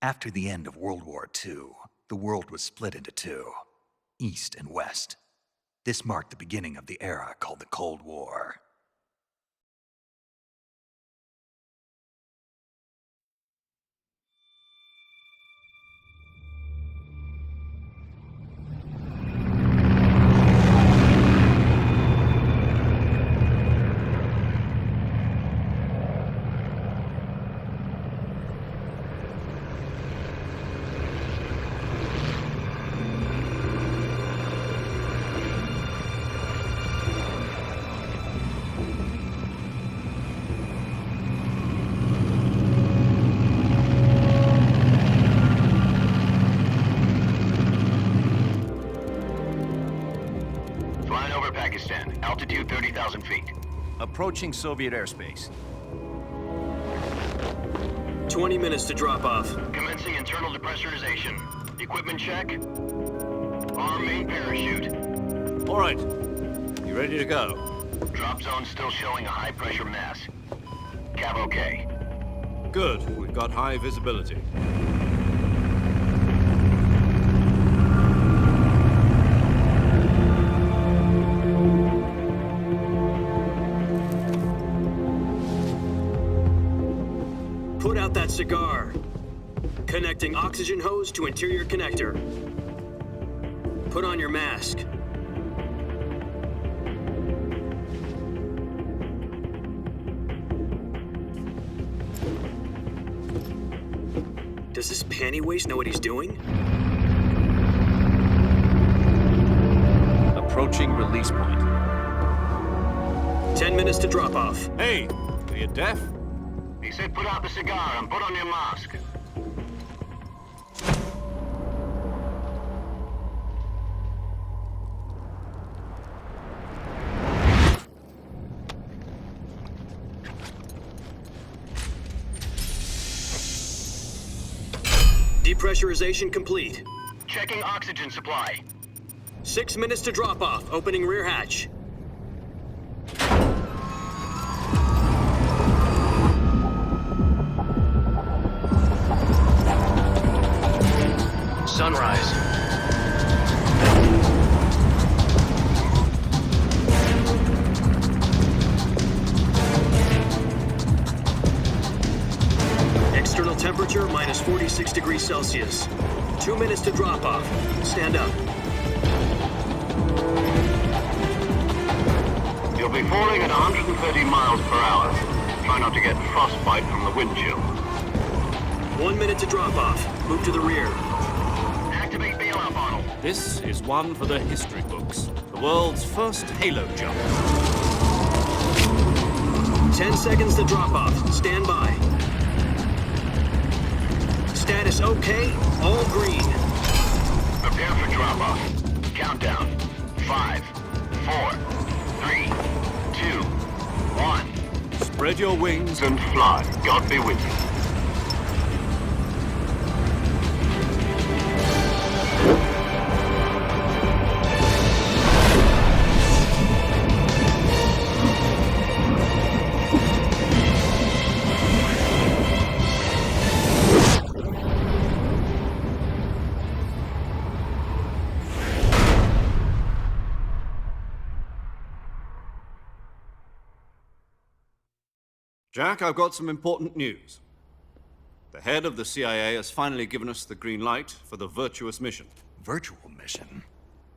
After the end of World War II, the world was split into two, East and West. This marked the beginning of the era called the Cold War. Flying over Pakistan, altitude 30,000 feet. Approaching Soviet airspace. 20 minutes to drop off. Commencing internal depressurization. Equipment check. Arm main parachute. All right. You ready to go? Drop zone still showing a high pressure mass. Cav okay. Good. We've got high visibility. Put out that cigar. Connecting oxygen hose to interior connector. Put on your mask. Does this panty waste know what he's doing? Approaching release point. 10 minutes to drop off. Hey, are you deaf? He said put out the cigar and put on your mask. Depressurization complete. Checking oxygen supply. 6 minutes to drop off. Opening rear hatch. Sunrise. External temperature minus 46 degrees Celsius. 2 minutes to drop off. Stand up. You'll be falling at 130 miles per hour. Try not to get frostbite from the wind chill. 1 minute to drop off. Move to the rear. Activate bailout bottle. This is one for the history books. The world's first halo jump. 10 seconds to drop off. Stand by. Status okay. All green. Prepare for drop off. Countdown. 5, 4, 3, 2, 1. Spread your wings. And fly. God be with you. Jack, I've got some important news. The head of the CIA has finally given us the green light for the virtuous mission. Virtual mission?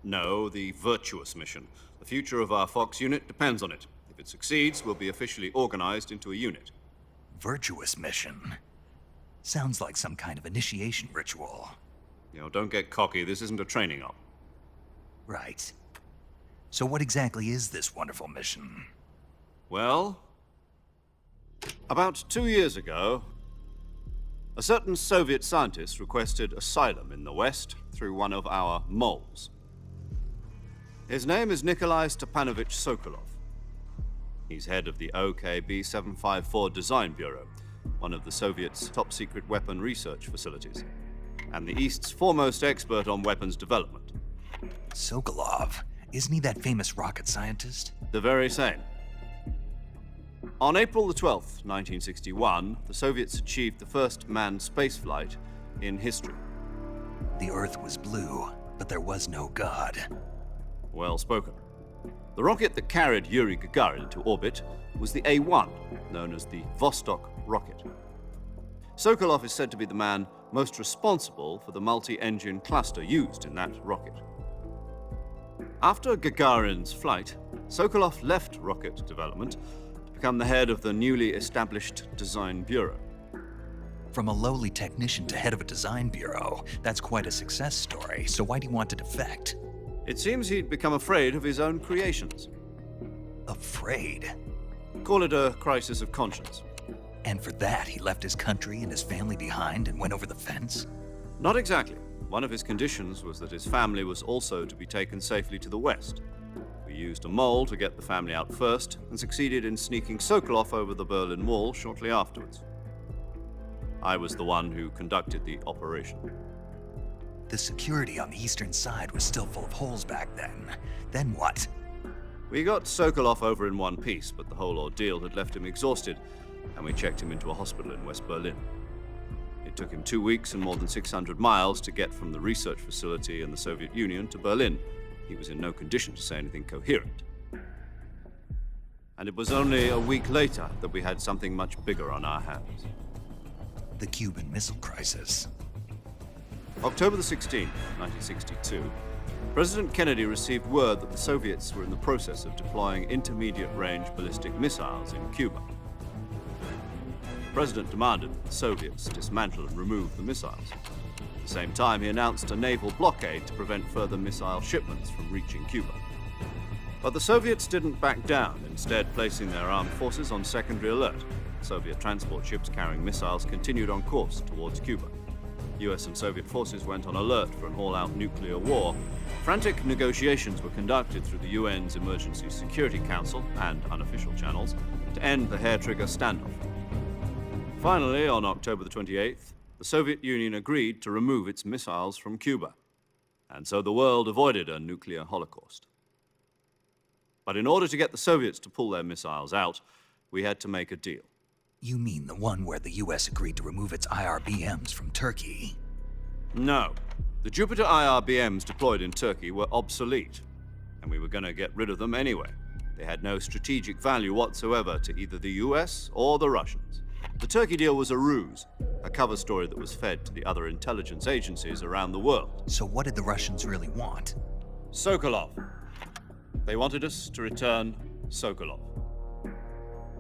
No, the virtuous mission. The future of our Fox unit depends on it. If it succeeds, we'll be officially organized into a unit. Virtuous mission? Sounds like some kind of initiation ritual. You know, don't get cocky. This isn't a training op. Right. So what exactly is this wonderful mission? Well, about 2 years ago, a certain Soviet scientist requested asylum in the West through one of our moles. His name is Nikolai Stepanovich Sokolov. He's head of the OKB-754 Design Bureau, one of the Soviets' top-secret weapon research facilities, and the East's foremost expert on weapons development. Sokolov? Isn't he that famous rocket scientist? The very same. On April the 12th, 1961, the Soviets achieved the first manned spaceflight in history. The Earth was blue, but there was no God. Well spoken. The rocket that carried Yuri Gagarin to orbit was the A-1, known as the Vostok rocket. Sokolov is said to be the man most responsible for the multi-engine cluster used in that rocket. After Gagarin's flight, Sokolov left rocket development to become the head of the newly established Design Bureau. From a lowly technician to head of a design bureau, that's quite a success story, so why do you want to defect? It seems he'd become afraid of his own creations. Afraid? Call it a crisis of conscience. And for that, he left his country and his family behind and went over the fence? Not exactly. One of his conditions was that his family was also to be taken safely to the west. We used a mole to get the family out first and succeeded in sneaking Sokolov over the Berlin Wall shortly afterwards. I was the one who conducted the operation. The security on the eastern side was still full of holes back then. Then what? We got Sokolov over in one piece, but the whole ordeal had left him exhausted, and we checked him into a hospital in West Berlin. It took him 2 weeks and more than 600 miles to get from the research facility in the Soviet Union to Berlin. He was in no condition to say anything coherent. And it was only a week later that we had something much bigger on our hands. The Cuban Missile Crisis. October the 16th, 1962, President Kennedy received word that the Soviets were in the process of deploying intermediate-range ballistic missiles in Cuba. The President demanded that the Soviets dismantle and remove the missiles. At the same time, he announced a naval blockade to prevent further missile shipments from reaching Cuba. But the Soviets didn't back down, instead placing their armed forces on secondary alert. Soviet transport ships carrying missiles continued on course towards Cuba. US and Soviet forces went on alert for an all-out nuclear war. Frantic negotiations were conducted through the UN's Emergency Security Council and unofficial channels to end the hair-trigger standoff. Finally, on October the 28th, the Soviet Union agreed to remove its missiles from Cuba, and so the world avoided a nuclear holocaust. But in order to get the Soviets to pull their missiles out, we had to make a deal. You mean the one where the US agreed to remove its IRBMs from Turkey? No. The Jupiter IRBMs deployed in Turkey were obsolete, and we were going to get rid of them anyway. They had no strategic value whatsoever to either the US or the Russians. The Turkey deal was a ruse, a cover story that was fed to the other intelligence agencies around the world. So what did the Russians really want? Sokolov. They wanted us to return Sokolov.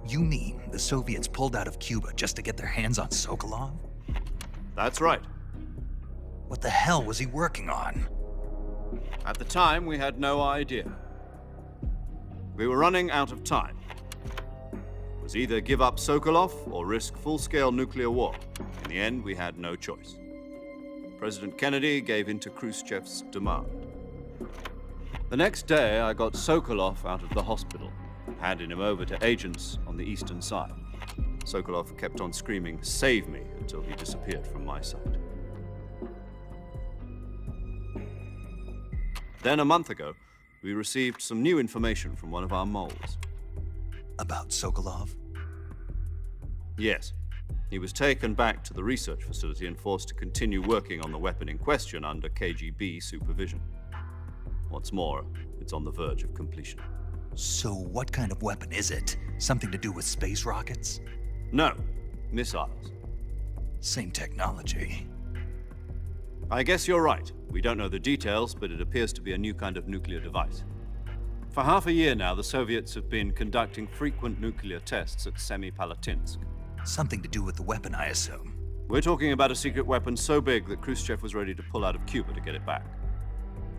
You mean the Soviets pulled out of Cuba just to get their hands on Sokolov? That's right. What the hell was he working on? At the time, we had no idea. We were running out of time. It was either give up Sokolov or risk full-scale nuclear war. In the end, we had no choice. President Kennedy gave in to Khrushchev's demand. The next day, I got Sokolov out of the hospital, handing him over to agents on the eastern side. Sokolov kept on screaming, "Save me," until he disappeared from my sight. Then a month ago, we received some new information from one of our moles. About Sokolov? Yes. He was taken back to the research facility and forced to continue working on the weapon in question under KGB supervision. What's more, it's on the verge of completion. So what kind of weapon is it? Something to do with space rockets? No, missiles. Same technology. I guess you're right. We don't know the details, but it appears to be a new kind of nuclear device. For half a year now, the Soviets have been conducting frequent nuclear tests at Semipalatinsk. Something to do with the weapon, I assume. We're talking about a secret weapon so big that Khrushchev was ready to pull out of Cuba to get it back.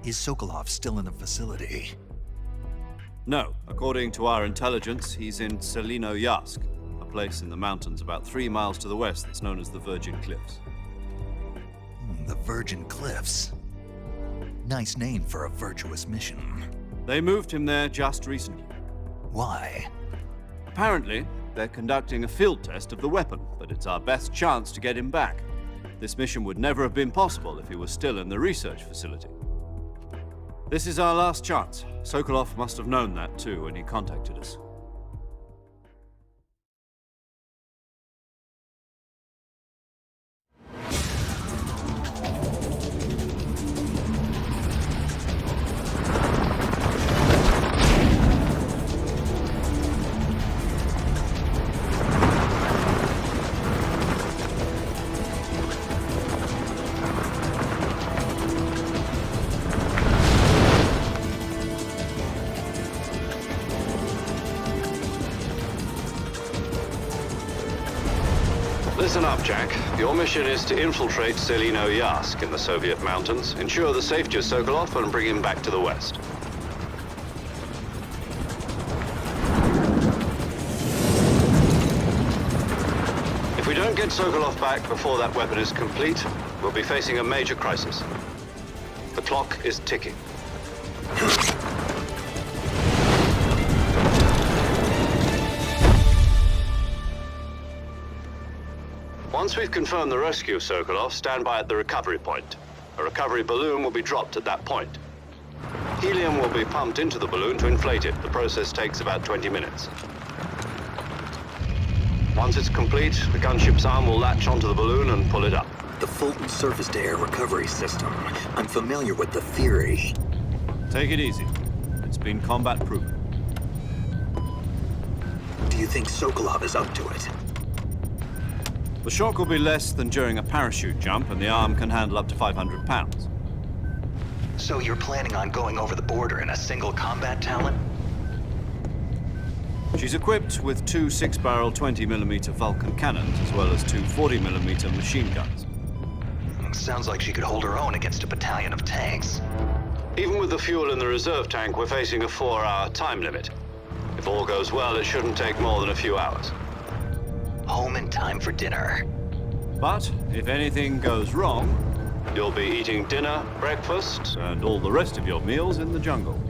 Is Sokolov still in the facility? No. According to our intelligence, he's in Selinoyarsk, a place in the mountains about 3 miles to the west that's known as the Virgin Cliffs. The Virgin Cliffs. Nice name for a virtuous mission. They moved him there just recently. Why? Apparently, they're conducting a field test of the weapon, but it's our best chance to get him back. This mission would never have been possible if he was still in the research facility. This is our last chance. Sokolov must have known that too when he contacted us. Listen up, Jack. Your mission is to infiltrate Selino Yask in the Soviet mountains, ensure the safety of Sokolov, and bring him back to the West. If we don't get Sokolov back before that weapon is complete, we'll be facing a major crisis. The clock is ticking. Once we've confirmed the rescue of Sokolov, stand by at the recovery point. A recovery balloon will be dropped at that point. Helium will be pumped into the balloon to inflate it. The process takes about 20 minutes. Once it's complete, the gunship's arm will latch onto the balloon and pull it up. The Fulton surface-to-air recovery system. I'm familiar with the theory. Take it easy. It's been combat-proven. Do you think Sokolov is up to it? The shock will be less than during a parachute jump, and the arm can handle up to 500 pounds. So you're planning on going over the border in a single combat Talon? She's equipped with two 6-barrel 20mm Vulcan cannons, as well as two 40mm machine guns. Sounds like she could hold her own against a battalion of tanks. Even with the fuel in the reserve tank, we're facing a 4-hour time limit. If all goes well, it shouldn't take more than a few hours. Home in time for dinner. But if anything goes wrong, you'll be eating dinner, breakfast, and all the rest of your meals in the jungle.